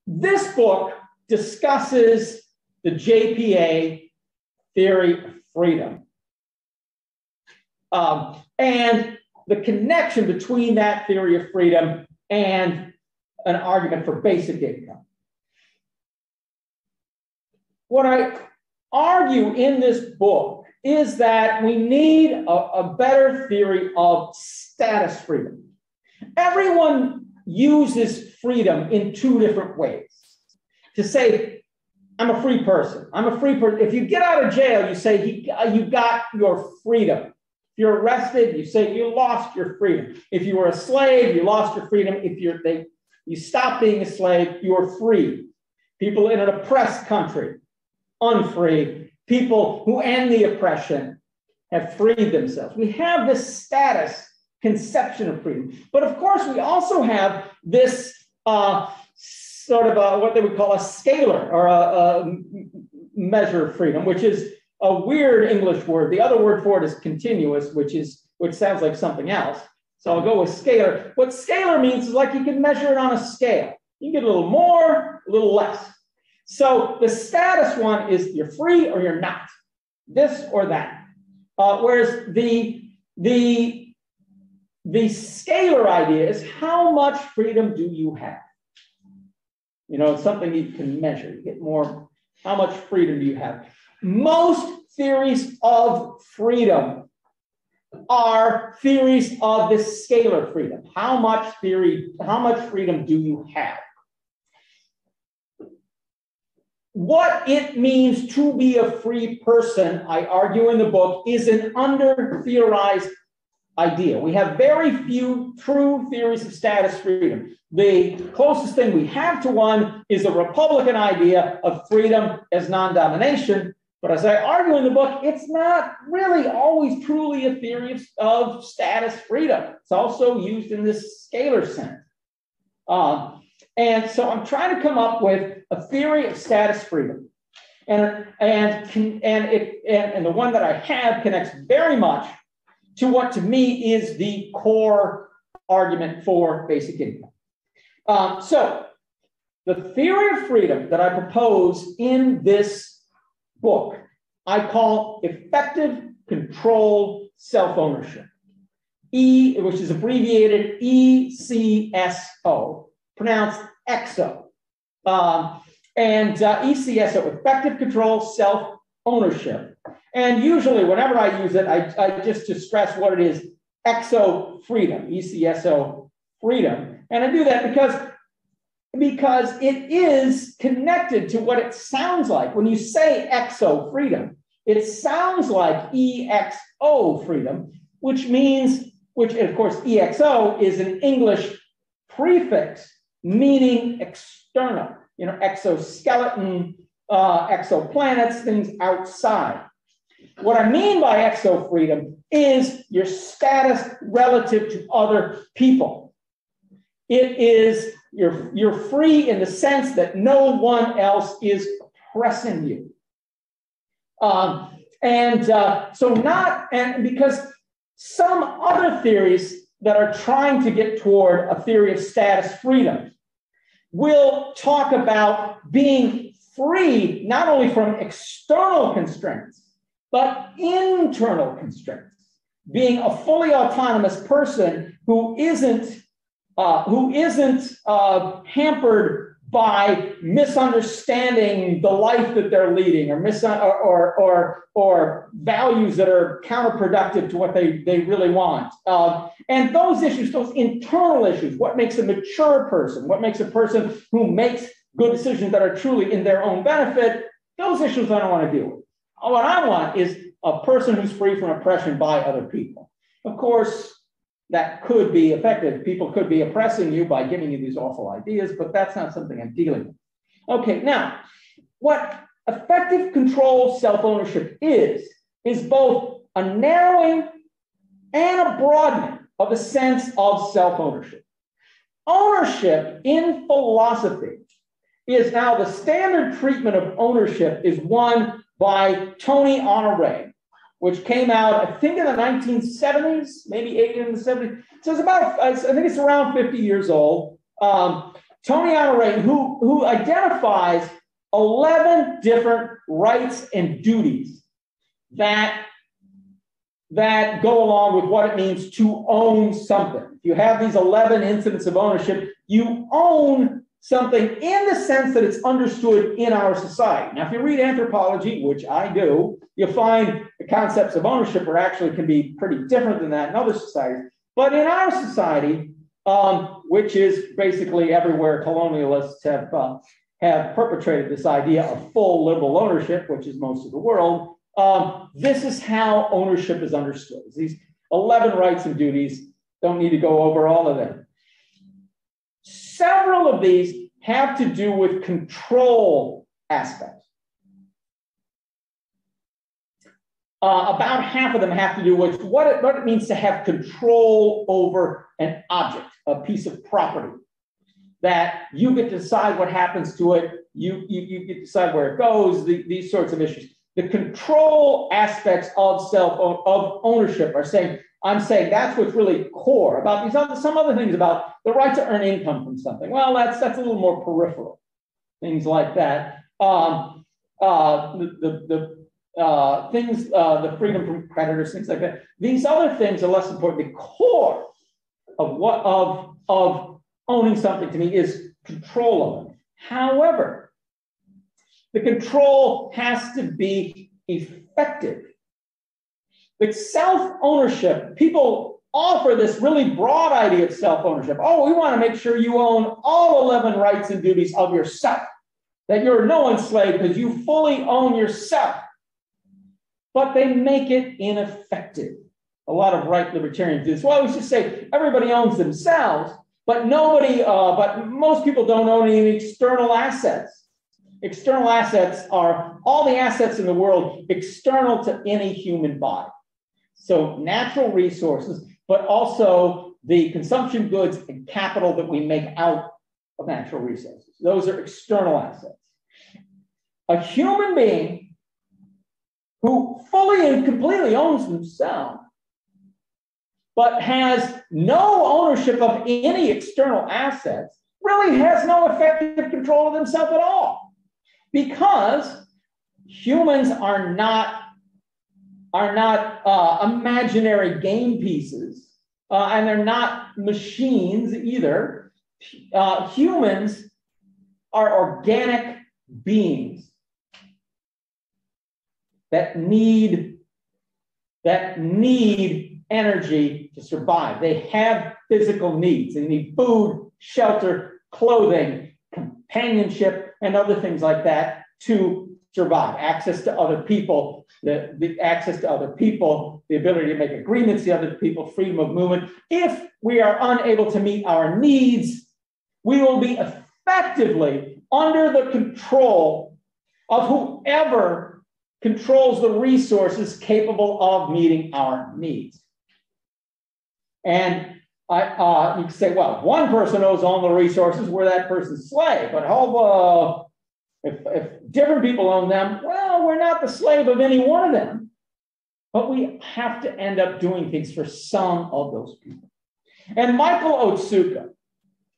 this book discusses the JPA theory of freedom and the connection between that theory of freedom and an argument for basic income. What I argue in this book is that we need a better theory of status freedom. Everyone uses freedom in two different ways. To say, I'm a free person. I'm a free person. If you get out of jail, you say you got your freedom. If you're arrested, you say you lost your freedom. If you were a slave, you lost your freedom. If you stop being a slave, you are free. People in an oppressed country, unfree. People who end the oppression have freed themselves. We have this status conception of freedom. But of course, we also have this sort of what they would call a scalar or a measure of freedom, which is a weird English word. The other word for it is continuous, which sounds like something else. So I'll go with scalar. What scalar means is like you can measure it on a scale. You get a little more, a little less. So the status one is you're free or you're not, this or that. Whereas the scalar idea is how much freedom do you have? You know, it's something you can measure. You get more, how much freedom do you have? Most theories of freedom are theories of this scalar freedom. How much freedom do you have? What it means to be a free person, I argue in the book, is an under-theorized idea. We have very few true theories of status freedom. The closest thing we have to one is a Republican idea of freedom as non-domination. But as I argue in the book, it's not really always truly a theory of status freedom. It's also used in this scalar sense. And so I'm trying to come up with a theory of status freedom. And the one that I have connects very much to what to me is the core argument for basic income. So the theory of freedom that I propose in this book, I call effective control self-ownership, which is abbreviated ECSO, pronounced ECSO. ECSO, effective control self-ownership. And usually whenever I use it, I just to stress what it is, ECSO freedom, ECSO freedom. And I do that because it is connected to what it sounds like. When you say ECSO freedom, it sounds like EXO freedom, which of course, EXO is an English prefix meaning external, you know, exoskeleton, exoplanets, things outside. What I mean by exo freedom is your status relative to other people. It is, you're free in the sense that no one else is oppressing you. Because some other theories that are trying to get toward a theory of status freedom will talk about being free not only from external constraints, but internal constraints, being a fully autonomous person who isn't hampered by misunderstanding the life that they're leading, or values that are counterproductive to what they really want. And those issues, those internal issues, what makes a mature person, what makes a person who makes good decisions that are truly in their own benefit, those issues I don't want to deal with. What I want is a person who's free from oppression by other people. Of course, that could be effective. People could be oppressing you by giving you these awful ideas, but that's not something I'm dealing with. Okay, now, what effective control self-ownership is both a narrowing and a broadening of the sense of self-ownership. Ownership in philosophy is now the standard treatment of ownership is one by Tony Honoré, which came out, I think, in the 1970s, maybe 80 in the 70s. So it's about, I think it's around 50 years old. Tony Honoré, who identifies 11 different rights and duties that go along with what it means to own something. If you have these 11 incidents of ownership, you own something in the sense that it's understood in our society. Now, if you read anthropology, which I do, you'll find the concepts of ownership actually can be pretty different than that in other societies. But in our society, which is basically everywhere colonialists have perpetrated this idea of full liberal ownership, which is most of the world, this is how ownership is understood. These 11 rights and duties, don't need to go over all of them. Several of these have to do with control aspects. About half of them have to do with what it means to have control over an object, a piece of property, that you get to decide what happens to it, you get to decide where it goes, these sorts of issues. The control aspects of ownership I'm saying that's what's really core about these some other things about the right to earn income from something. Well, that's a little more peripheral, things like that. The freedom from creditors, things like that. These other things are less important. The core of owning something to me is control of it. However, the control has to be effective. Like self-ownership, people offer this really broad idea of self-ownership. Oh, we want to make sure you own all 11 rights and duties of yourself, that you're no one's slave because you fully own yourself. But they make it ineffective. A lot of right libertarians do this. Well, we should say everybody owns themselves, but most people don't own any external assets. External assets are all the assets in the world external to any human body. So natural resources, but also the consumption goods and capital that we make out of natural resources. Those are external assets. A human being who fully and completely owns themselves, but has no ownership of any external assets, really has no effective control of themselves at all. Because humans are not imaginary game pieces, and they're not machines either. Humans are organic beings that need energy to survive. They have physical needs. They need food, shelter, clothing, companionship, and other things like that to survive. Access to other people, the access to other people, the ability to make agreements with other people, freedom of movement. If we are unable to meet our needs, we will be effectively under the control of whoever controls the resources capable of meeting our needs. And you can say, well, one person owns all the resources, we're that person's slave. But if different people own them, well, we're not the slave of any one of them. But we have to end up doing things for some of those people. And Michael Otsuka,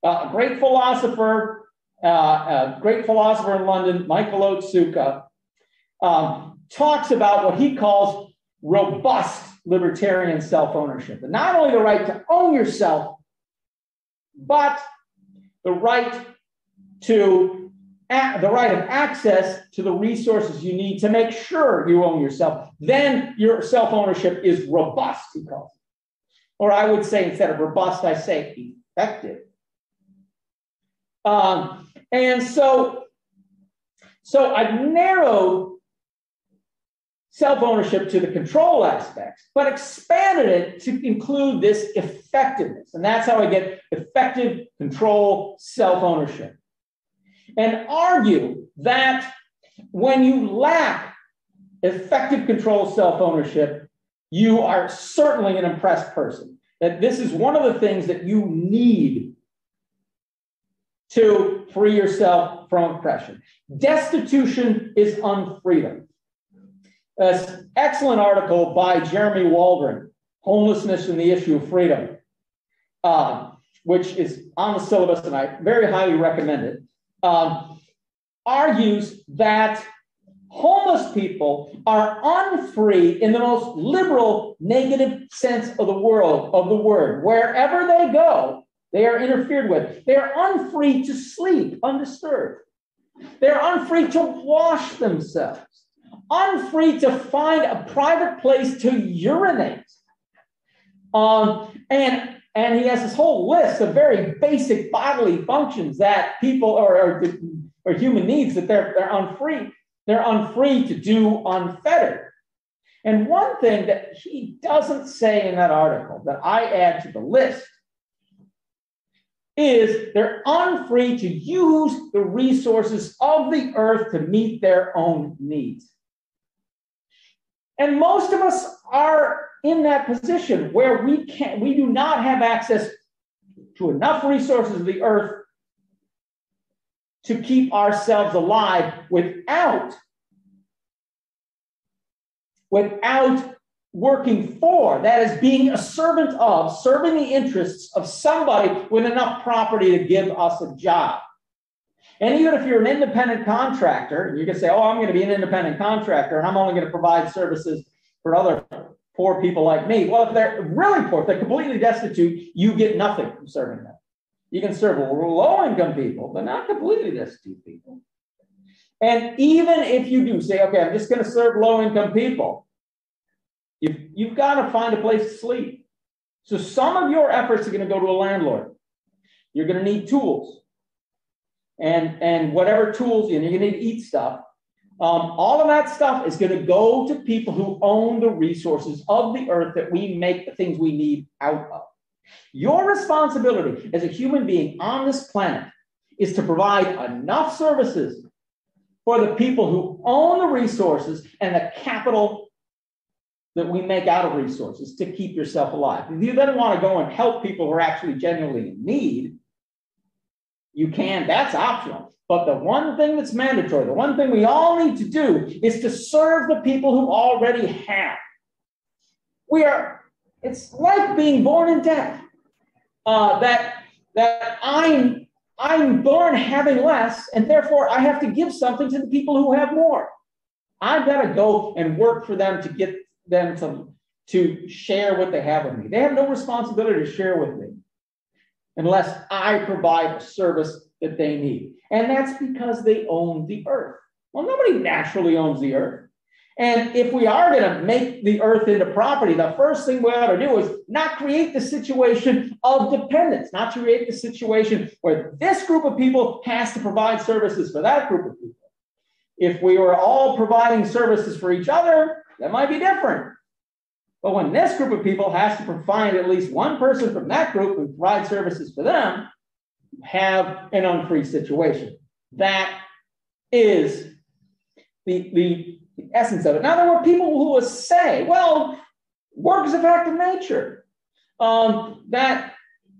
a great philosopher in London, Michael Otsuka, talks about what he calls robust libertarian self-ownership. And not only the right to own yourself, but the right of access to the resources you need to make sure you own yourself. Then your self-ownership is robust, he calls it. Or I would say, instead of robust, I say effective. And so I've narrowed self-ownership to the control aspects, but expanded it to include this effectiveness. And that's how I get effective control self-ownership. And argue that when you lack effective control self-ownership, you are certainly an oppressed person. That this is one of the things that you need to free yourself from oppression. Destitution is unfreedom. An excellent article by Jeremy Waldron, Homelessness and the Issue of Freedom. which is on the syllabus, and I very highly recommend it, argues that homeless people are unfree in the most liberal negative sense of the word. Wherever they go, they are interfered with. They are unfree to sleep undisturbed. They're unfree to wash themselves, unfree to find a private place to urinate. And he has this whole list of very basic bodily functions that people or human needs that they're unfree. They're unfree to do unfettered. And one thing that he doesn't say in that article that I add to the list is they're unfree to use the resources of the earth to meet their own needs. And most of us are in that position where we do not have access to enough resources of the earth to keep ourselves alive without working for, that is, being a servant of, serving the interests of somebody with enough property to give us a job. And even if you're an independent contractor, you can say, oh, I'm going to be an independent contractor, and I'm only going to provide services for other poor people like me. Well, if they're really poor, if they're completely destitute, you get nothing from serving them. You can serve low-income people, but not completely destitute people. And even if you do say, okay, I'm just going to serve low-income people, you've got to find a place to sleep. So some of your efforts are going to go to a landlord. You're going to need tools. And whatever tools, and you're going to need to eat stuff. All of that stuff is going to go to people who own the resources of the earth that we make the things we need out of. Your responsibility as a human being on this planet is to provide enough services for the people who own the resources and the capital that we make out of resources to keep yourself alive. If you then want to go and help people who are actually genuinely in need, you can, that's optional. But the one thing that's mandatory, the one thing we all need to do is to serve the people who already have. It's like being born in debt. That I'm born having less, and therefore I have to give something to the people who have more. I've got to go and work for them to get them to share what they have with me. They have no responsibility to share with me unless I provide a service that they need. And that's because they own the earth. Well, nobody naturally owns the earth. And if we are going to make the earth into property, the first thing we ought to do is not create the situation of dependence, not create the situation where this group of people has to provide services for that group of people. If we were all providing services for each other, that might be different. But when this group of people has to find at least one person from that group who provide services for them, have an unfree situation. That is the essence of it. Now, there were people who would say, well, work is a fact of nature. That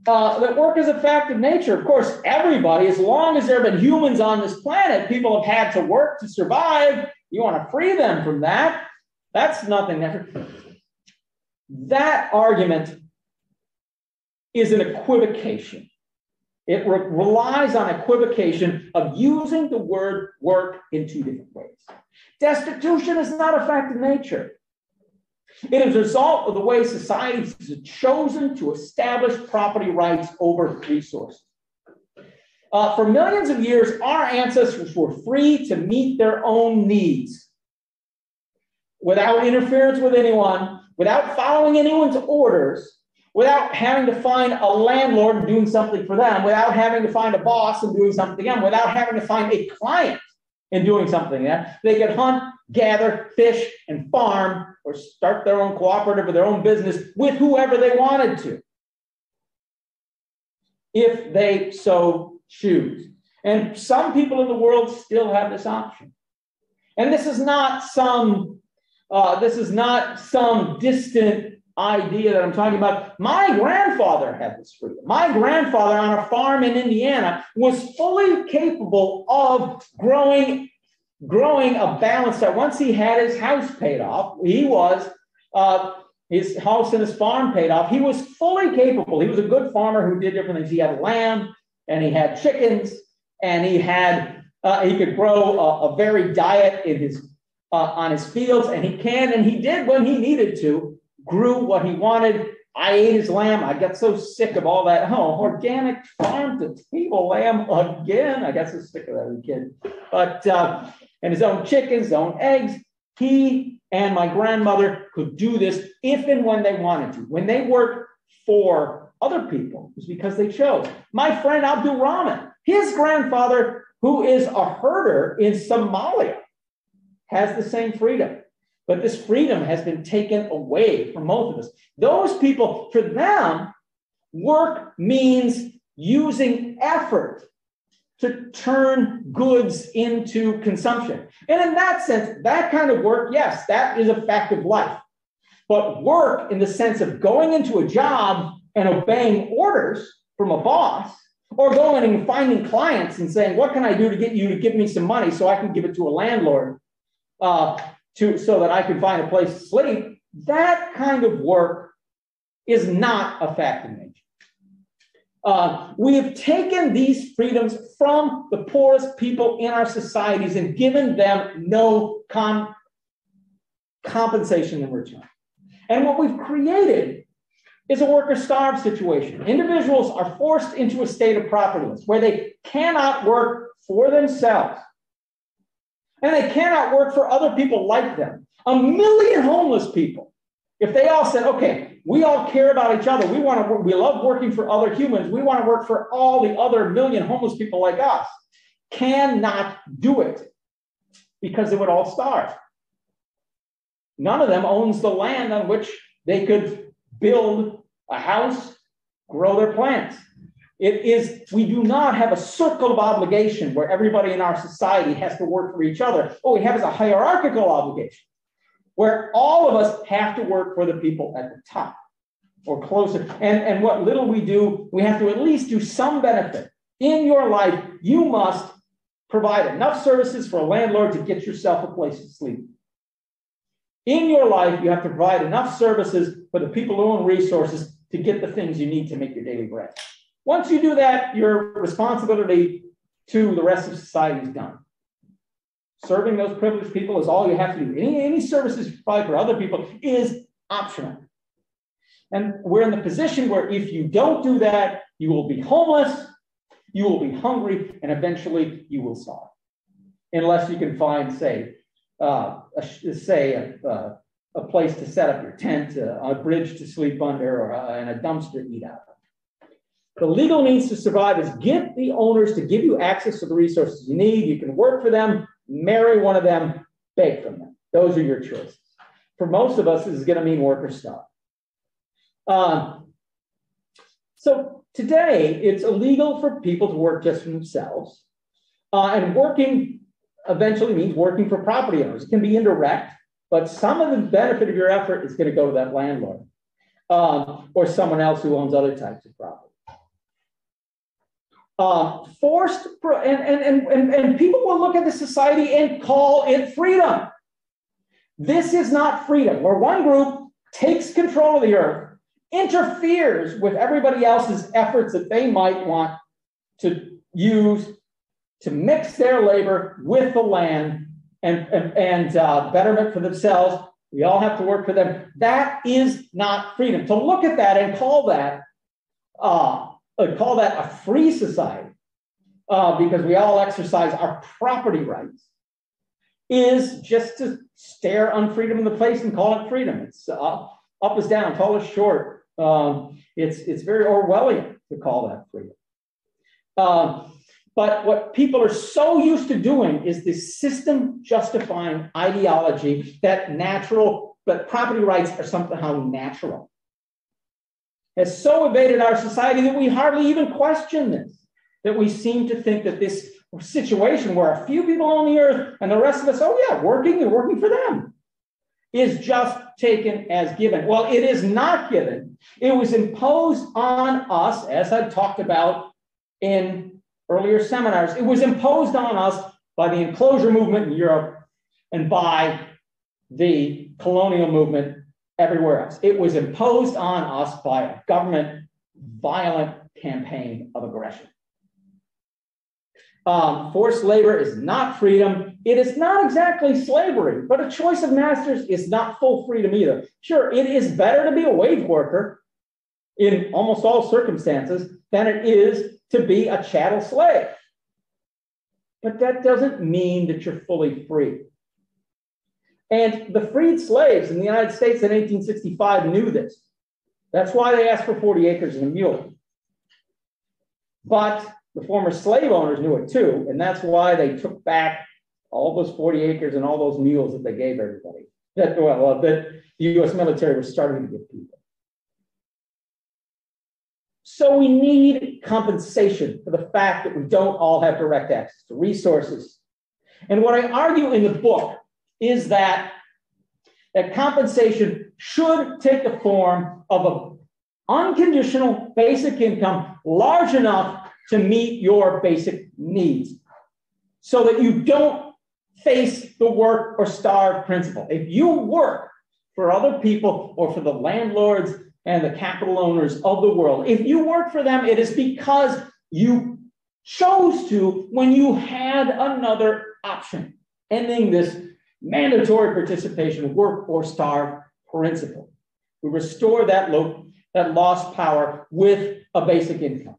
work is a fact of nature. Of course, everybody, as long as there have been humans on this planet, people have had to work to survive. You want to free them from that. That's nothing. That argument is an equivocation. It relies on equivocation of using the word work in two different ways. Destitution is not a fact of nature. It is a result of the way societies have chosen to establish property rights over resources. For millions of years, our ancestors were free to meet their own needs without interference with anyone, without following anyone's orders, without having to find a landlord and doing something for them, without having to find a boss and doing something for them, without having to find a client and doing something there. They could hunt, gather, fish, and farm, or start their own cooperative or their own business with whoever they wanted to, if they so choose. And some people in the world still have this option. And this is not some distant idea that I'm talking about. My grandfather had this freedom. My grandfather on a farm in Indiana was fully capable of growing a balanced diet. Once he had his house paid off, he was his house and his farm paid off. He was fully capable. He was a good farmer who did different things. He had lamb and he had chickens and he could grow a varied diet in his on his fields, and he did when he needed to, grew what he wanted. I ate his lamb. I got so sick of all that. Organic farm to table lamb again. I got so sick of that as a kid. But and his own chickens, his own eggs. He and my grandmother could do this if and when they wanted to. When they worked for other people, it was because they chose. My friend Abdul Rahman, his grandfather, who is a herder in Somalia, has the same freedom. But this freedom has been taken away from most of us. Those people, for them, work means using effort to turn goods into consumption. And in that sense, that kind of work, yes, that is a fact of life. But work in the sense of going into a job and obeying orders from a boss, or going and finding clients and saying, what can I do to get you to give me some money so I can give it to a landlord so that I can find a place to sleep, that kind of work is not a fact of nature. We have taken these freedoms from the poorest people in our societies and given them no compensation in return. And what we've created is a worker-starved situation. Individuals are forced into a state of propertyless where they cannot work for themselves. And they cannot work for other people like them. 1 million homeless people, if they all said, okay, we all care about each other, we love working for other humans, we want to work for all the other 1 million homeless people like us, cannot do it because they would all starve. None of them owns the land on which they could build a house, grow their plants. We do not have a circle of obligation where everybody in our society has to work for each other. What we have is a hierarchical obligation where all of us have to work for the people at the top or closer. And what little we do, we have to at least do some benefit. In your life, you must provide enough services for a landlord to get yourself a place to sleep. In your life, you have to provide enough services for the people who own resources to get the things you need to make your daily bread. Once you do that, your responsibility to the rest of society is done. Serving those privileged people is all you have to do. Any services you provide for other people is optional. And we're in the position where if you don't do that, you will be homeless, you will be hungry, and eventually you will starve. Unless you can find, say, a place to set up your tent, a bridge to sleep under, and a dumpster to eat out of. The legal means to survive is get the owners to give you access to the resources you need. You can work for them, marry one of them, beg from them. Those are your choices. For most of us, this is going to mean worker starve. So today, it's illegal for people to work just for themselves. And working eventually means working for property owners. It can be indirect, but some of the benefit of your effort is going to go to that landlord or someone else who owns other types of property. And people will look at the society and call it freedom. This is not freedom, where one group takes control of the earth, interferes with everybody else's efforts that they might want to use to mix their labor with the land and betterment for themselves. We all have to work for them. That is not freedom. To look at that and call that a free society because we all exercise our property rights is just to stare unfreedom in the face and call it freedom. It's up is down, tall is short. It's very Orwellian to call that freedom. But what people are so used to doing is this system justifying ideology that property rights are somehow natural. Has so evaded our society that we hardly even question this, that we seem to think that this situation where a few people on the earth and the rest of us, working for them, is just taken as given. Well, it is not given. It was imposed on us, as I talked about in earlier seminars. It was imposed on us by the enclosure movement in Europe and by the colonial movement everywhere else. It was imposed on us by a government violent campaign of aggression. Forced labor is not freedom. It is not exactly slavery, but a choice of masters is not full freedom either. Sure, it is better to be a wage worker in almost all circumstances than it is to be a chattel slave. But that doesn't mean that you're fully free. And the freed slaves in the United States in 1865 knew this. That's why they asked for 40 acres and a mule. But the former slave owners knew it too, and that's why they took back all those 40 acres and all those mules that they gave everybody, that the U.S. military was starting to give people. So we need compensation for the fact that we don't all have direct access to resources. And what I argue in the book is that compensation should take the form of an unconditional basic income large enough to meet your basic needs so that you don't face the work or starve principle. If you work for other people or for the landlords and the capital owners of the world, if you work for them, it is because you chose to when you had another option, ending this mandatory participation, work or starve principle. We restore that lost power with a basic income.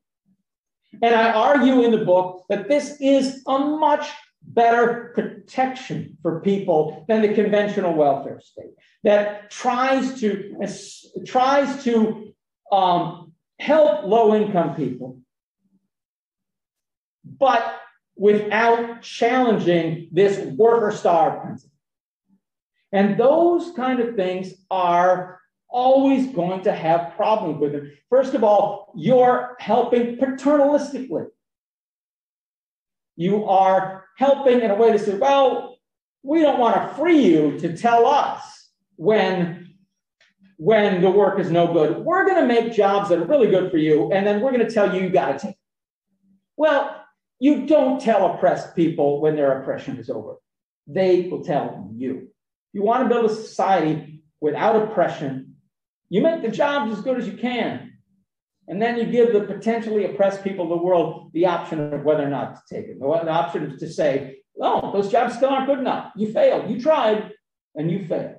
And I argue in the book that this is a much better protection for people than the conventional welfare state that tries to help low-income people, but without challenging this work or starve principle. And those kind of things are always going to have problems with it. First of all, you're helping paternalistically. You are helping in a way to say, well, we don't want to free you to tell us when the work is no good. We're going to make jobs that are really good for you, and then we're going to tell you got to take it. Well, you don't tell oppressed people when their oppression is over. They will tell you. You want to build a society without oppression. You make the jobs as good as you can, and then you give the potentially oppressed people of the world the option of whether or not to take it. The option is to say, oh, those jobs still aren't good enough. You failed. You tried, and you failed.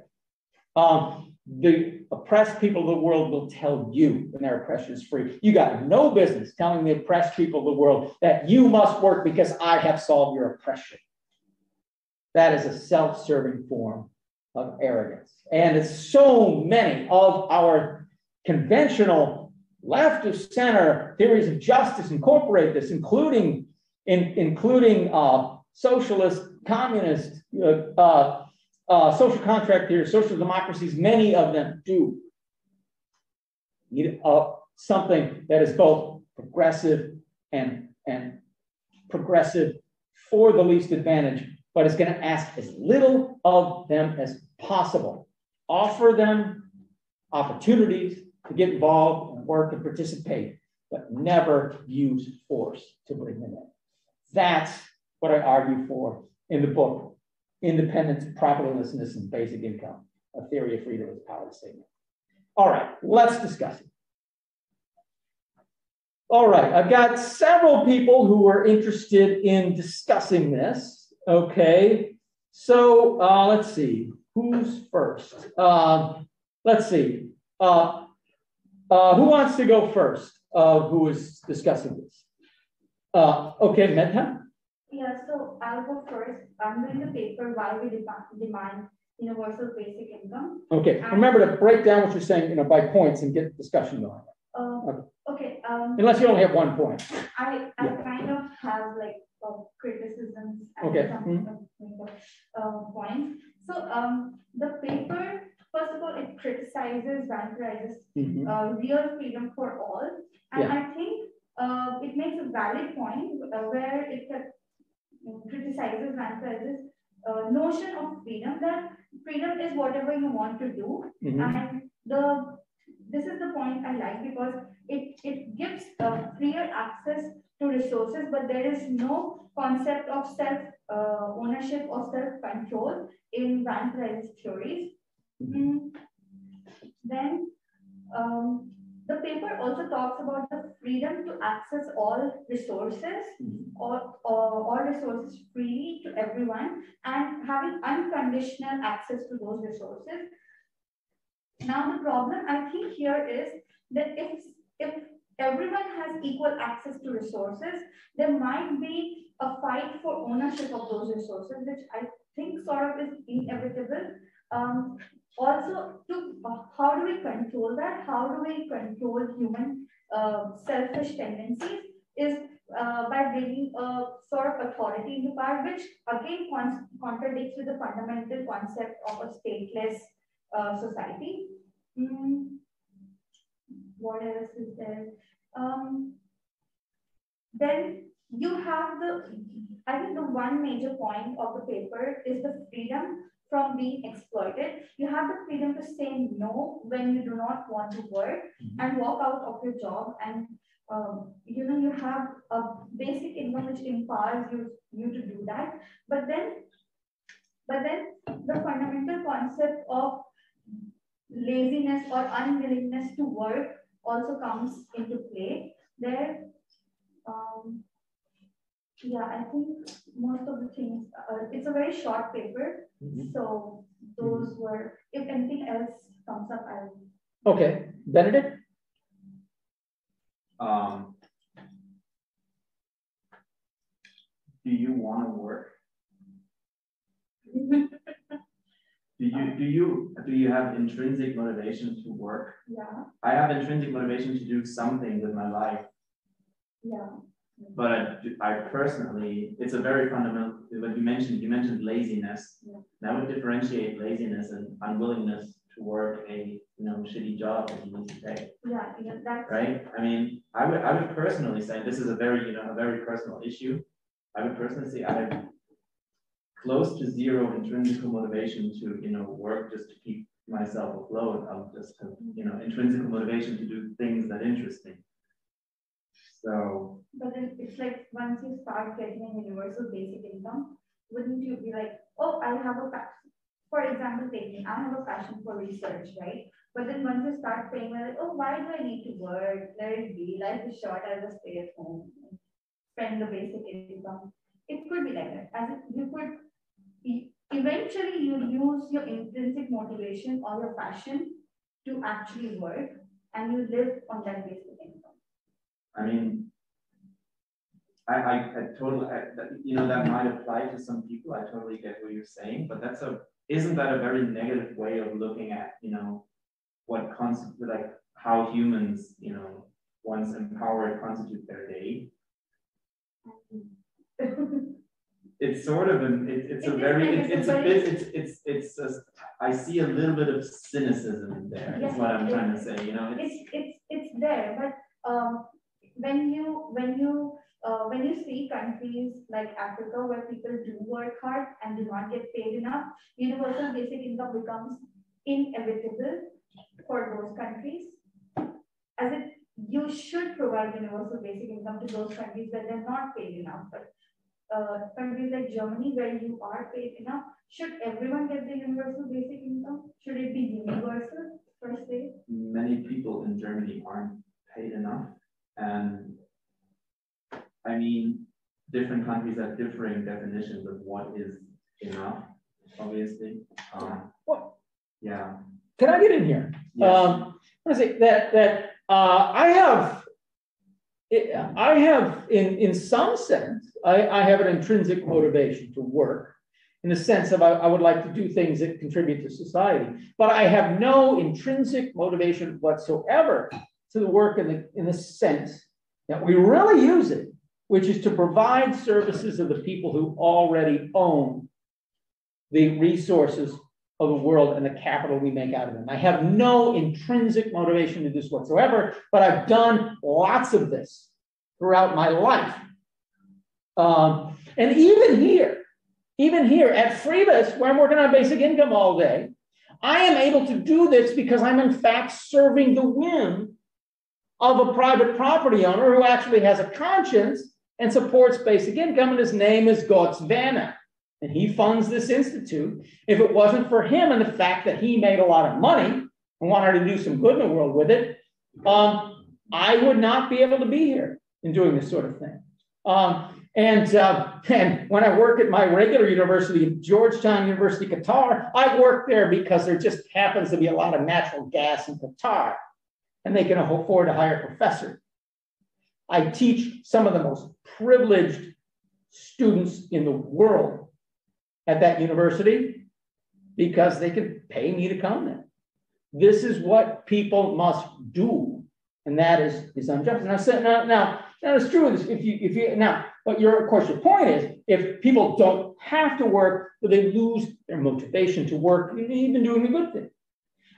The oppressed people of the world will tell you when their oppression is free. You got no business telling the oppressed people of the world that you must work because I have solved your oppression. That is a self-serving form of arrogance. And it's so many of our conventional left of center theories of justice incorporate this, including socialist, communist, social contract theory, social democracies. Many of them do need something that is both progressive and progressive for the least advantaged, but is going to ask as little of them as possible. Offer them opportunities to get involved and work and participate, but never use force to bring them in. That's what I argue for in the book, Independence, Profitlessness, and Basic Income, A Theory of Freedom as a Power Statement. All right, let's discuss it. All right, I've got several people who are interested in discussing this. Okay, so let's see, who's first? Let's see, who wants to go first? Who is discussing this? Okay, Medha? Yeah, so I'll go first. I'm doing the paper Why We Demand Universal Basic Income. Okay, and remember to break down what you're saying, by points and get discussion going. Okay. Unless you only have 1 point. I kind of have like criticisms and okay. Points. So the paper, first of all, it criticizes Van Price's real freedom for all, and I think it makes a valid point where it criticizes Van Price's notion of freedom, that freedom is whatever you want to do, and this is the point I like, because it gives freer access to resources, but there is no concept of self-ownership or self-control in Van Price's theories. Then the paper also talks about the freedom to access all resources, all resources freely to everyone, and having unconditional access to those resources. Now, the problem I think here is that if everyone has equal access to resources, there might be a fight for ownership of those resources, which I think sort of is inevitable. Also, how do we control that? How do we control human selfish tendencies? Is by bringing a sort of authority into power, which again contradicts with the fundamental concept of a stateless society. What else is there? Then you have I think the one major point of the paper is the freedom from being exploited. You have the freedom to say no when you do not want to work and walk out of your job, and you have a basic income which empowers you to do that. But then the fundamental concept of laziness or unwillingness to work also comes into play there. Yeah, I think most of the things, it's a very short paper. So those were, if anything else comes up, I'll. Okay, Benedict? Do you want to work? Do you have intrinsic motivation to work? Yeah. I have intrinsic motivation to do something with my life. Yeah. But I personally, it's a very fundamental. What you mentioned laziness. Yeah. That would differentiate laziness and unwillingness to work a shitty job that you need to take. Yeah, that's right. I mean, I would personally say this is a very personal issue. I would personally say I have close to zero intrinsic motivation to work just to keep myself afloat. I'll just have intrinsic motivation to do things that interest me. So. But then it's like once you start getting a universal basic income, wouldn't you be like, oh, I have a passion. For example, I have a passion for research, right? But then once you start paying, like, oh, why do I need to work? Let it be. Life is short. I'll just stay at home, and spend the basic income. It could be like that. As you could eventually you use your intrinsic motivation or your passion to actually work, and you live on that basic income. I mean, I totally, that might apply to some people. I totally get what you're saying, but isn't that a very negative way of looking at, what constitutes, like how humans, once empowered, constitute their day? It's sort of I see a little bit of cynicism there. Yes, is what I'm trying to say. It's there, but when you see countries like Africa where people do work hard and do not get paid enough, universal basic income becomes inevitable for those countries. You should provide universal basic income to those countries where they're not paid enough. But countries like Germany, where you are paid enough, should everyone get the universal basic income? Should it be universal per se? Many people in Germany aren't paid enough. And I mean, different countries have differing definitions of what is enough, obviously. Yeah. Can I get in here? Yes. I have in some sense, I have an intrinsic motivation to work, in the sense of I would like to do things that contribute to society, but I have no intrinsic motivation whatsoever to the work in the sense that we really use it, which is to provide services to the people who already own the resources of the world and the capital we make out of them. I have no intrinsic motivation to this whatsoever, but I've done lots of this throughout my life. And even here at Freebus, where I'm working on basic income all day, I am able to do this because I'm in fact serving the whim of a private property owner who actually has a conscience and supports basic income, and his name is Götz Werner. And he funds this institute. If it wasn't for him and the fact that he made a lot of money, and wanted to do some good in the world with it, I would not be able to be here in doing this sort of thing. And when I work at my regular university, Georgetown University, Qatar, I work there because there just happens to be a lot of natural gas in Qatar, and they can afford to hire professors. I teach some of the most privileged students in the world at that university because they can pay me to come there. This is what people must do, and that is unjust. Now it's true. But of course, your point is, if people don't have to work, they lose their motivation to work, even doing the good thing.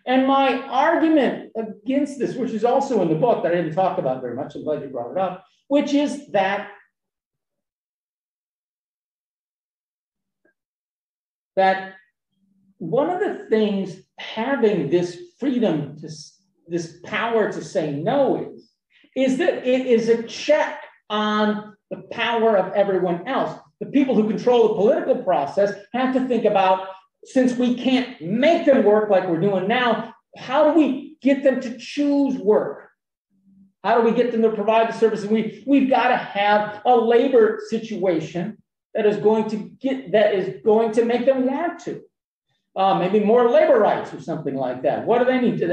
And my argument against this, which is also in the book that I didn't talk about very much, I'm glad you brought it up, which is that one of the things having this freedom, this power to say no is that it is a check on the power of everyone else. The people who control the political process have to think about, since we can't make them work like we're doing now, how do we get them to choose work? How do we get them to provide the services? We've got to have a labor situation that is going to make them want to. Maybe more labor rights or something like that. What do they need? Do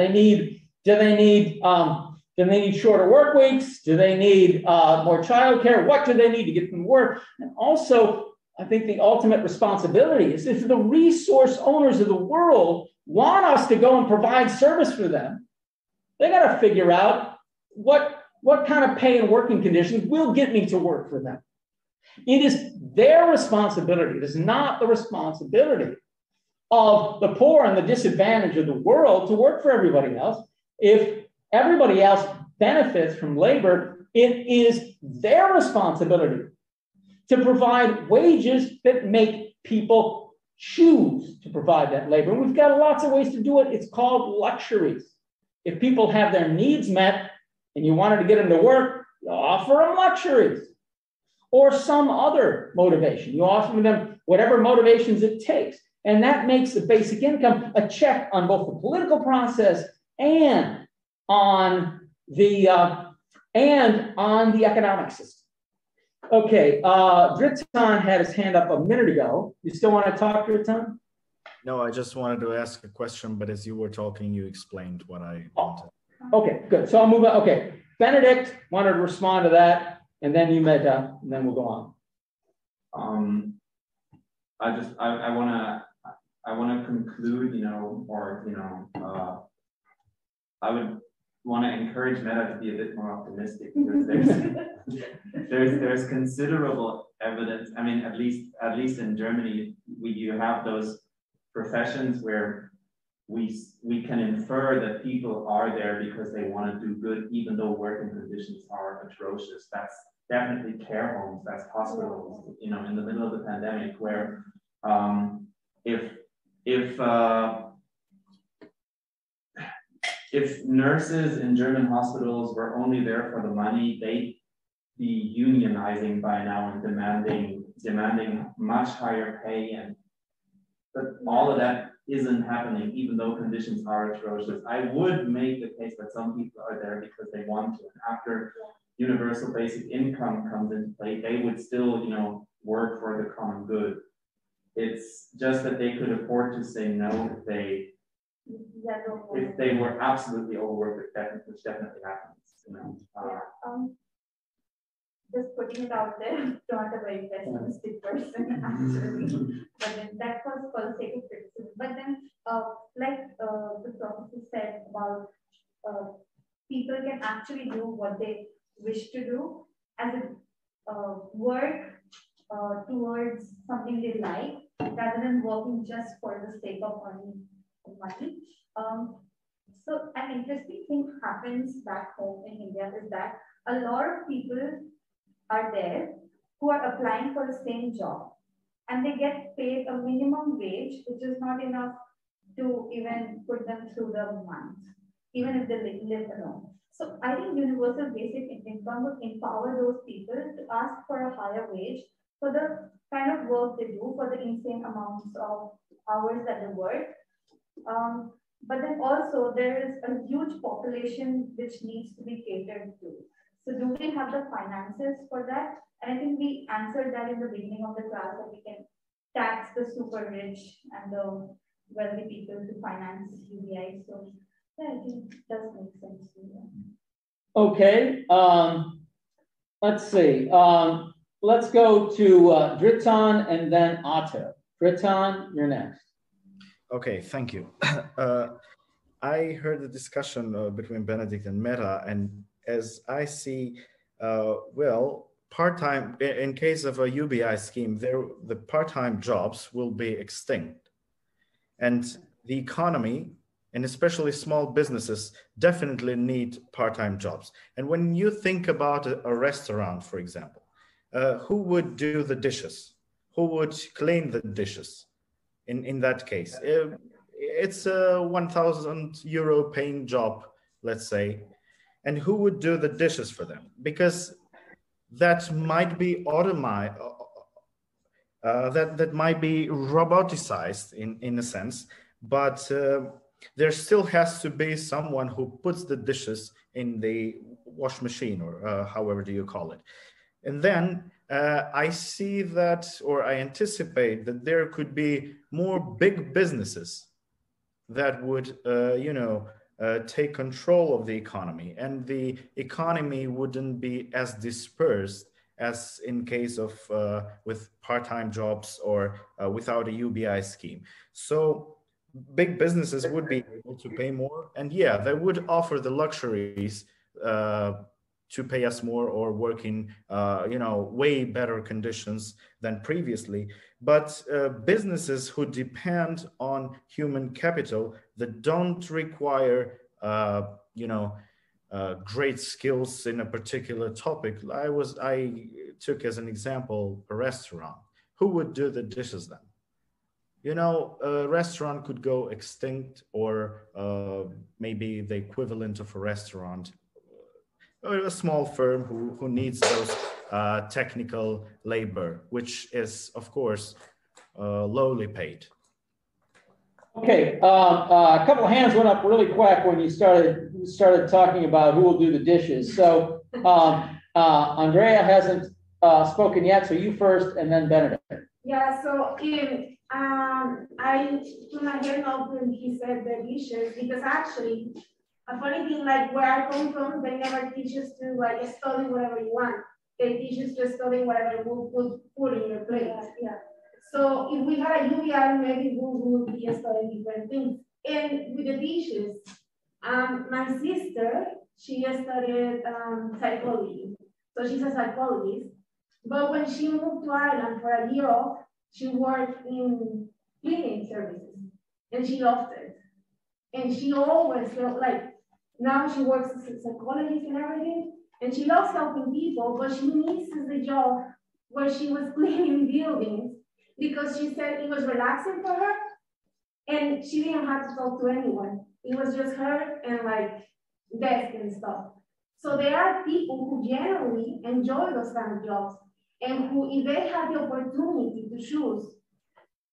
they need shorter work weeks? Do they need more childcare? What do they need to get them to work? And also, I think the ultimate responsibility is if the resource owners of the world want us to go and provide service for them, they got to figure out what kind of pay and working conditions will get me to work for them. It is their responsibility. It is not the responsibility of the poor and the disadvantaged of the world to work for everybody else. If everybody else benefits from labor, it is their responsibility to provide wages that make people choose to provide that labor. And we've got lots of ways to do it. It's called luxuries. If people have their needs met and you wanted to get them to work, you offer them luxuries or some other motivation. You offer them whatever motivations it takes. And that makes the basic income a check on both the political process and on the economic system. Okay, Dritan had his hand up a minute ago. You still want to talk, Dritan? No, I just wanted to ask a question, but as you were talking, you explained what I wanted. Okay, good. So I'll move on. Okay, Benedict wanted to respond to that, and then you met up, and then we'll go on. I want to conclude, I would want to encourage Meta to be a bit more optimistic because there's considerable evidence. I mean, at least in Germany, you have those professions where we can infer that people are there because they want to do good, even though working conditions are atrocious. That's definitely care homes, that's hospitals, in the middle of the pandemic, where if nurses in German hospitals were only there for the money, they'd be unionizing by now and demanding much higher pay, but all of that isn't happening, even though conditions are atrocious. I would make the case that some people are there because they want to, and after universal basic income comes into play, they would still, work for the common good. It's just that they could afford to say no if they were absolutely overworked, which definitely happens. Just putting it out there, not a very pessimistic person, actually. But then that was for the sake of criticism. But then, like the professor said about people can actually do what they wish to do as a work towards something they like, rather than working just for the sake of earning money. So an interesting thing happens back home in India is that a lot of people are there who are applying for the same job, and they get paid a minimum wage, which is not enough to even put them through the month, even if they live alone. So I think universal basic income would empower those people to ask for a higher wage for the kind of work they do, for the insane amounts of hours that they work. But then also there is a huge population which needs to be catered to. So do we have the finances for that? And I think we answered that in the beginning of the class, that we can tax the super rich and the wealthy people to finance UBI. So yeah, I think it does make sense to me. Okay, let's see. Let's go to Dritan and then Otto. Dritan, you're next. Okay, thank you. I heard the discussion between Benedict and Meta, and as I see, well, part-time, in case of a UBI scheme, the part-time jobs will be extinct. And the economy, and especially small businesses, definitely need part-time jobs. And when you think about a restaurant, for example, who would do the dishes? Who would clean the dishes in that case? It's a 1,000 euro paying job, let's say. And who would do the dishes for them? Because that might be automated, that might be roboticized in a sense, but there still has to be someone who puts the dishes in the wash machine, or however do you call it. And then I see that, or I anticipate that there could be more big businesses that would, take control of the economy, and the economy wouldn't be as dispersed as in case of with part-time jobs or without a UBI scheme. So big businesses would be able to pay more, and yeah, they would offer the luxuries to pay us more or work in way better conditions than previously. But businesses who depend on human capital that don't require great skills in a particular topic. I took as an example a restaurant. Who would do the dishes then? A restaurant could go extinct, or maybe the equivalent of a restaurant, a small firm who needs those technical labor, which is, of course, lowly paid. Okay, a couple of hands went up really quick when you started talking about who will do the dishes. So Andrea hasn't spoken yet, so you first, and then Benedict. Yeah, so I put my hand up when he said the dishes, because actually, a funny thing, like where I come from, they never teach us to like study whatever you want. They teach us to study whatever will put in your plate. Yeah. So if we had a UBI, maybe we would be studying different things. And with the dishes, my sister, she studied psychology. So she's a psychologist. But when she moved to Ireland for a year off, she worked in cleaning services, and she loved it. And she always felt like, now she works as a psychologist and everything, and she loves helping people, but she misses the job where she was cleaning buildings, because she said it was relaxing for her, and she didn't have to talk to anyone. It was just her and like desk and stuff. So there are people who generally enjoy those kind of jobs, and who, if they have the opportunity to choose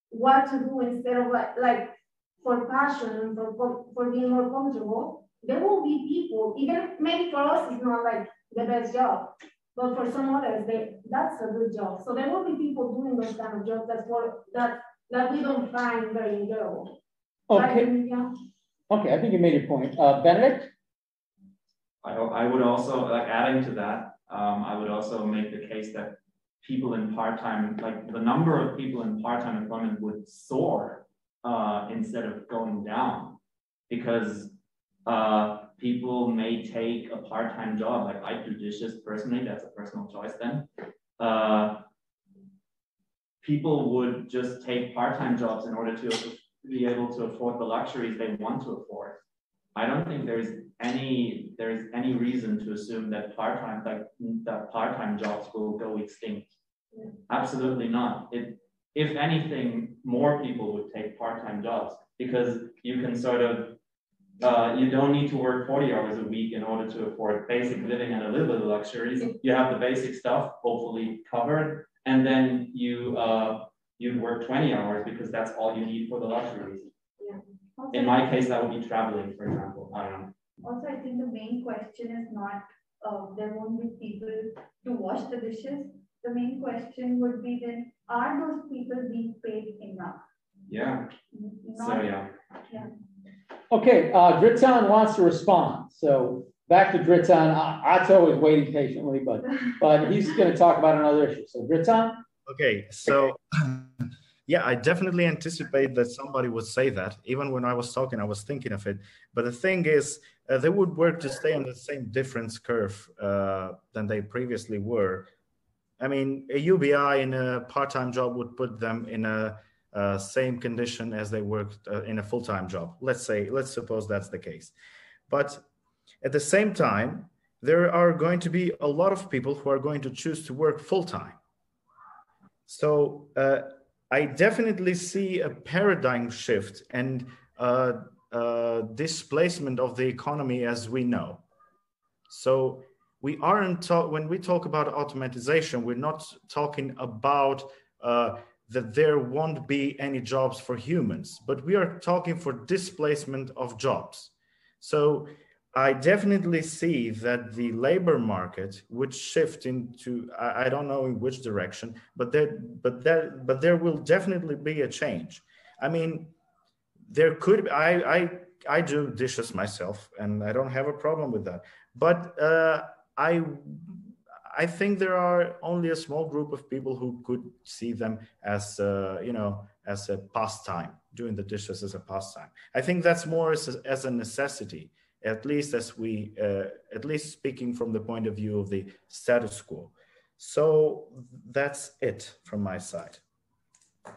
what to do instead of like for passion and for being more comfortable, there will be people, even maybe for us it's not like the best job, but for some others, that's a good job. So there will be people doing those kind of jobs that we don't find very enjoyable. Okay. Right? Yeah. Okay, I think you made your point. Benedict? I would also, like adding to that, I would also make the case that people in part-time, like the number of people in part-time employment would soar instead of going down, because people may take a part-time job. Like I do dishes personally, that's a personal choice then. People would just take part-time jobs in order to be able to afford the luxuries they want to afford. I don't think there's any reason to assume that part-time jobs will go extinct. Absolutely not. If anything, more people would take part-time jobs, because you can sort of you don't need to work 40 hours a week in order to afford basic living and a little bit of luxuries. You have the basic stuff hopefully covered, and then you'd work 20 hours because that's all you need for the luxuries. Yeah. In my case, that would be traveling, for example. I don't know. Also, I think the main question is not there won't be people to wash the dishes. The main question would be then, are those people being paid enough? Yeah. Yeah. Okay, Dritzan wants to respond. So back to Dritzan. Atto is waiting patiently, but he's going to talk about another issue. So Dritzan? Okay, so yeah, I definitely anticipate that somebody would say that. Even when I was talking, I was thinking of it. But the thing is, they would work to stay on the same difference curve than they previously were. I mean, a UBI in a part-time job would put them in a same condition as they worked in a full-time job. Let's suppose that's the case. But at the same time, there are going to be a lot of people who are going to choose to work full-time. So I definitely see a paradigm shift and displacement of the economy as we know. So we aren't when we talk about automatization, we're not talking about that there won't be any jobs for humans, but we are talking for displacement of jobs. So I definitely see that the labor market would shift into, I don't know in which direction, but there will definitely be a change. I mean, there could, I do dishes myself and I don't have a problem with that. But I think there are only a small group of people who could see them as, as a pastime, doing the dishes as a pastime. I think that's more as a necessity. At least at least speaking from the point of view of the status quo. So that's it from my side.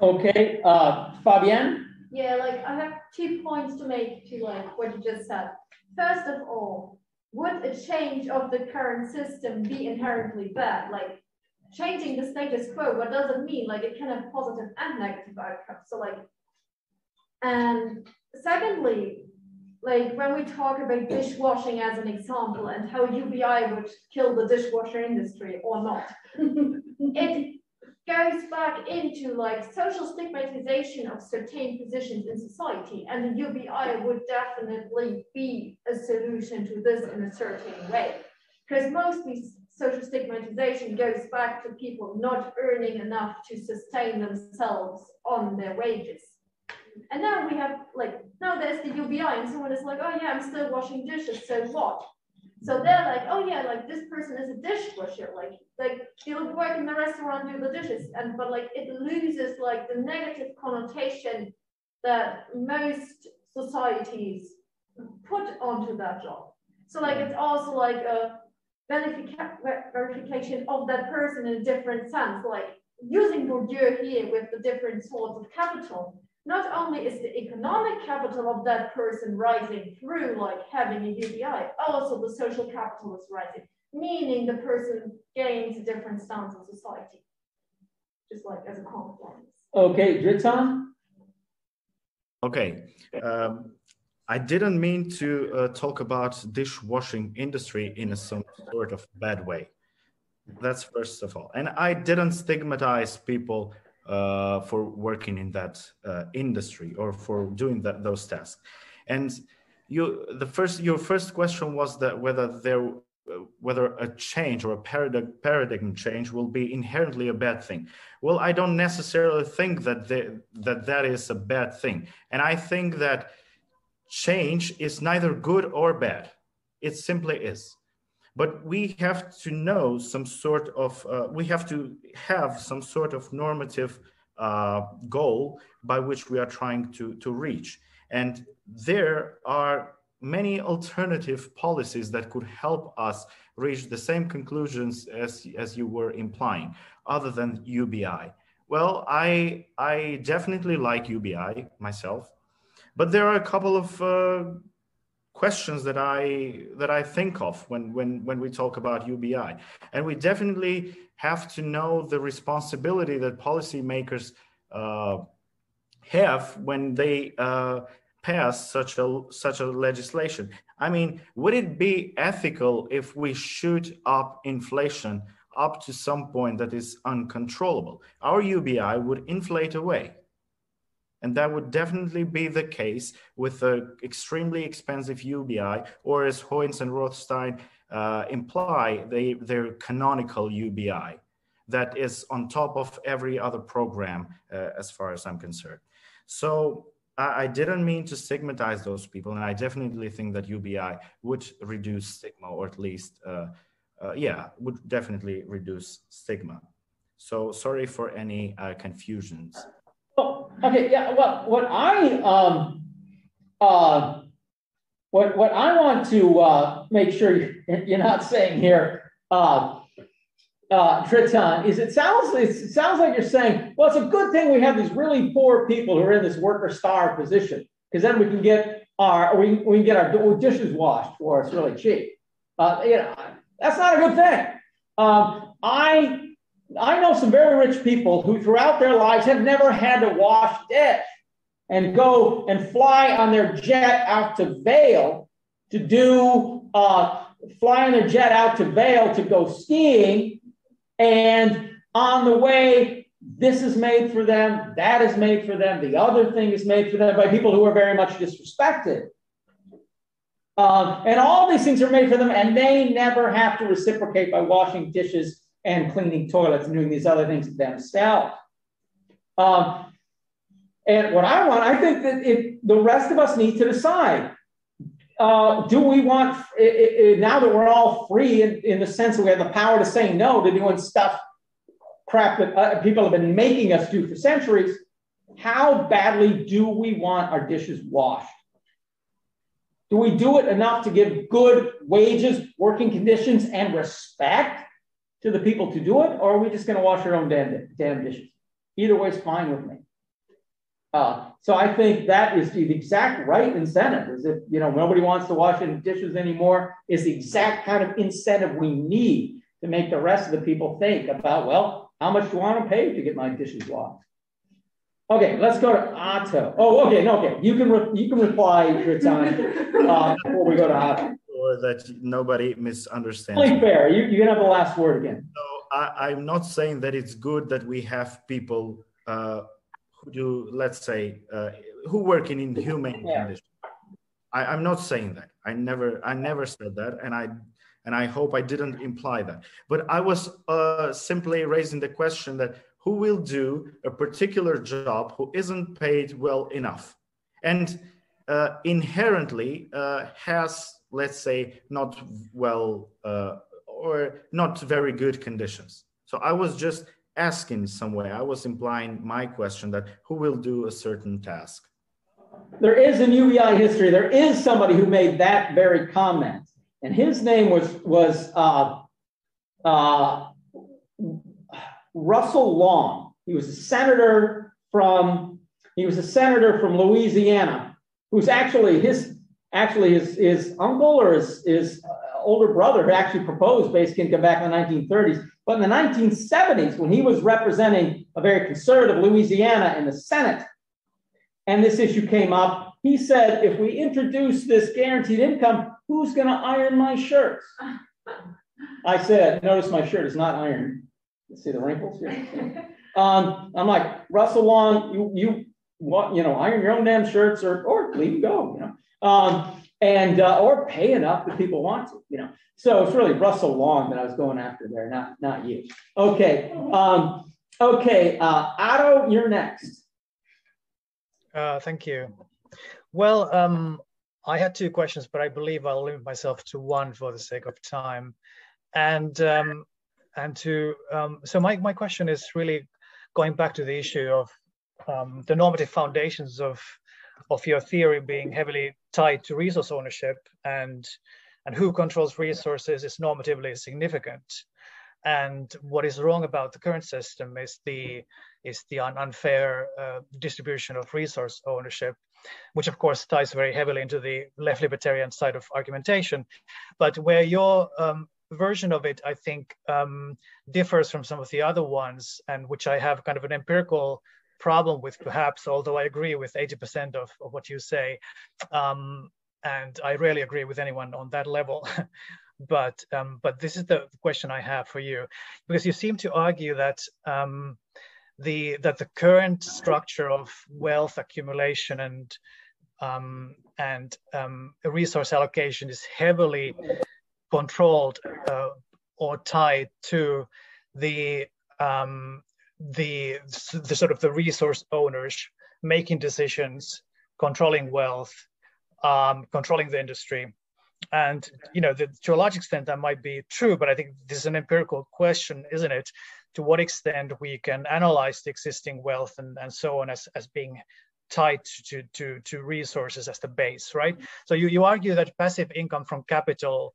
Okay, Fabienne? Yeah, I have 2 points to make to what you just said. First of all, would a change of the current system be inherently bad? Changing the status quo, what does it mean? It can have positive and negative outcomes. So and secondly, when we talk about dishwashing as an example and how UBI would kill the dishwasher industry or not, it goes back into social stigmatization of certain positions in society, and the UBI would definitely be a solution to this in a certain way, because mostly social stigmatization goes back to people not earning enough to sustain themselves on their wages. And now we have now there's the UBI and someone is like, oh yeah, I'm still washing dishes, so what? So they're like, oh yeah, this person is a dishwasher, they'll work in the restaurant, do the dishes, but it loses the negative connotation that most societies put onto that job. So it's also a verification of that person in a different sense, using Bourdieu here with the different sorts of capital. Not only is the economic capital of that person rising through having a UBI, also the social capital is rising, meaning the person gains a different stance in society, just as a consequence. Okay, Dritzan? Okay, I didn't mean to talk about dishwashing industry in some sort of bad way. That's first of all. And I didn't stigmatize people for working in that industry or for doing those tasks. And your first question was that whether a change or a paradigm change will be inherently a bad thing. Well, I don't necessarily think that that is a bad thing. And I think that change is neither good or bad. It simply is. But we have to know some sort of, we have to have some sort of normative goal by which we are trying to reach. And there are many alternative policies that could help us reach the same conclusions as you were implying, other than UBI. Well, I definitely like UBI myself, but there are a couple of questions that I think of when we talk about UBI, and we definitely have to know the responsibility that policymakers have when they pass such a legislation. I mean, would it be ethical if we shoot up inflation up to some point that is uncontrollable? Our UBI would inflate away. And that would definitely be the case with an extremely expensive UBI, or as Hoynes and Rothstein imply, their canonical UBI that is on top of every other program, as far as I'm concerned. So I didn't mean to stigmatize those people, and I definitely think that UBI would reduce stigma, or at least, would definitely reduce stigma. So sorry for any confusions. Oh, okay, yeah. Well, what I want to make sure you're not saying here, Triton, is it sounds like you're saying, well, it's a good thing we have these really poor people who are in this worker-starved position, because then we can get our dishes washed for us really cheap. That's not a good thing. I know some very rich people who throughout their lives have never had to wash dish and go and fly on their jet out to Vail to go skiing. And on the way, this is made for them, that is made for them, the other thing is made for them by people who are very much disrespected. And all these things are made for them, and they never have to reciprocate by washing dishes and cleaning toilets and doing these other things themselves. And what I think that the rest of us need to decide, do we want, now that we're all free in the sense that we have the power to say no to doing crap that people have been making us do for centuries, how badly do we want our dishes washed? Do we do it enough to give good wages, working conditions, and respect to the people to do it, or are we just going to wash our own damn dishes? Either way is fine with me. So I think that is the exact right incentive. Is if nobody wants to wash any dishes anymore, is the exact kind of incentive we need to make the rest of the people think about, well, how much do I want to pay to get my dishes washed? Okay, let's go to Otto. Oh, okay, no, okay. You can reply your time before we go to Otto. Or that nobody misunderstands. Only fair. You can have the last word again. So I'm not saying that it's good that we have people who do, let's say, who work in inhumane conditions. I'm not saying that. I never said that, and I hope I didn't imply that. But I was simply raising the question that who will do a particular job who isn't paid well enough, and inherently has, let's say, not well or not very good conditions. So I was just asking some way. I was implying my question that who will do a certain task. There is in UBI history, there is somebody who made that very comment, and his name was Russell Long. He was a senator from Louisiana, who's actually his uncle or his older brother who actually proposed basic income back in the 1930s. But in the 1970s, when he was representing a very conservative Louisiana in the Senate, and this issue came up, he said, if we introduce this guaranteed income, who's going to iron my shirts? I said, notice my shirt is not ironed. You see the wrinkles here? I'm like, Russell Long, you iron your own damn shirts or leave them go, or pay enough that people want to, So it's really Russell Long that I was going after there, not you. Okay. Otto, you're next. Thank you. Well, I had two questions, but I believe I'll limit myself to one for the sake of time. So my question is really going back to the issue of the normative foundations of your theory being heavily tied to resource ownership, and who controls resources is normatively significant. And what is wrong about the current system is the unfair distribution of resource ownership, which of course ties very heavily into the left libertarian side of argumentation. But where your version of it, I think, differs from some of the other ones, and which I have kind of an empirical problem with, perhaps, although I agree with 80% of what you say. And I rarely agree with anyone on that level. But this is the question I have for you, because you seem to argue that that the current structure of wealth accumulation and resource allocation is heavily controlled or tied to the sort of the resource owners making decisions, controlling wealth, controlling the industry. And, to a large extent that might be true, but I think this is an empirical question, isn't it? To what extent we can analyze the existing wealth and so on as being tied to resources as the base, right? So you argue that passive income from capital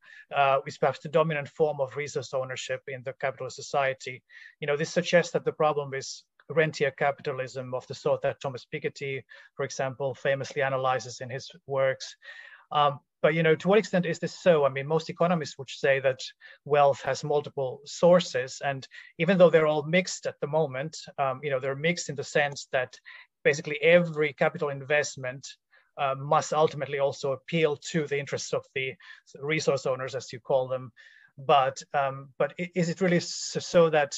is perhaps the dominant form of resource ownership in the capitalist society. This suggests that the problem is rentier capitalism of the sort that Thomas Piketty, for example, famously analyzes in his works. But to what extent is this so? I mean, most economists would say that wealth has multiple sources, and even though they're all mixed at the moment, they're mixed in the sense that basically every capital investment must ultimately also appeal to the interests of the resource owners, as you call them. But is it really so that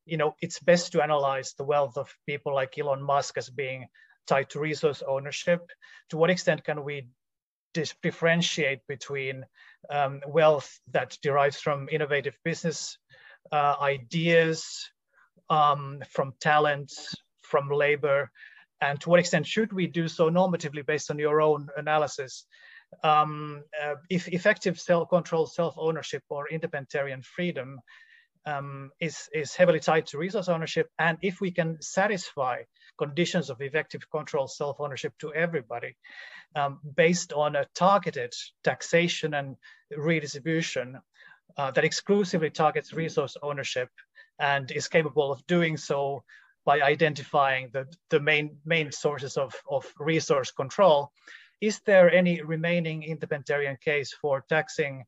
it's best to analyze the wealth of people like Elon Musk as being tied to resource ownership? To what extent can we differentiate between wealth that derives from innovative business ideas, from talent, from labor, and to what extent should we do so normatively based on your own analysis? If effective self-control, self-ownership, or indepentarian freedom is heavily tied to resource ownership, and if we can satisfy conditions of effective control, self-ownership to everybody based on a targeted taxation and redistribution that exclusively targets resource ownership and is capable of doing so by identifying the main sources of resource control, is there any remaining indepentarian case for taxing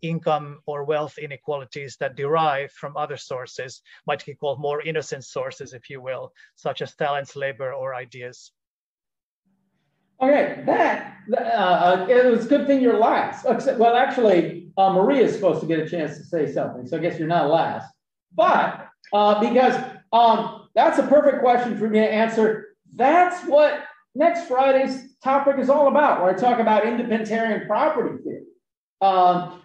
income or wealth inequalities that derive from other sources, might be called more innocent sources, if you will, such as talents, labor, or ideas? Okay, it was a good thing you're last. Well, actually, Maria is supposed to get a chance to say something, so I guess you're not last. But because that's a perfect question for me to answer. That's what next Friday's topic is all about, where I talk about indepentarian property theory.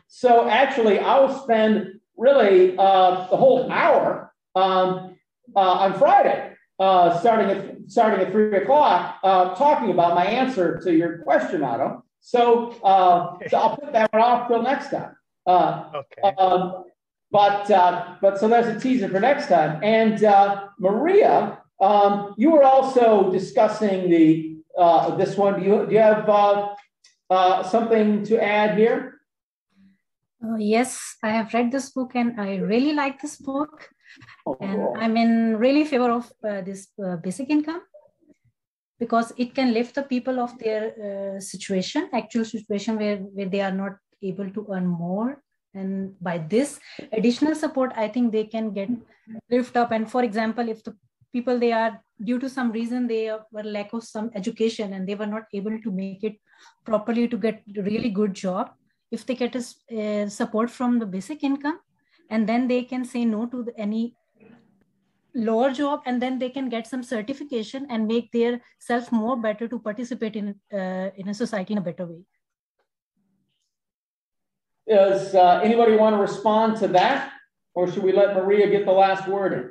So actually, I'll spend really the whole hour on Friday, starting at 3 o'clock, talking about my answer to your question, Otto. So I'll put that one off till next time. Okay. But so there's a teaser for next time. And Maria, you were also discussing this one. Do you have something to add here? Yes, I have read this book and I really like this book. Oh, and cool. I'm in really favor of this basic income, because it can lift the people of their actual situation where they are not able to earn more. And by this additional support, I think they can get lift up. And for example, if the people, they are, due to some reason, they were lack of some education and they were not able to make it properly to get a really good job, if they get a support from the basic income, and then they can say no to any lower job, and then they can get some certification and make their self more better to participate in a society in a better way. Does anybody want to respond to that, or should we let Maria get the last word in?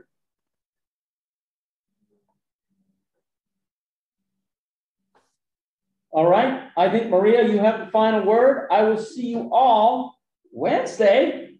All right. I think, Maria, you have the final word. I will see you all Wednesday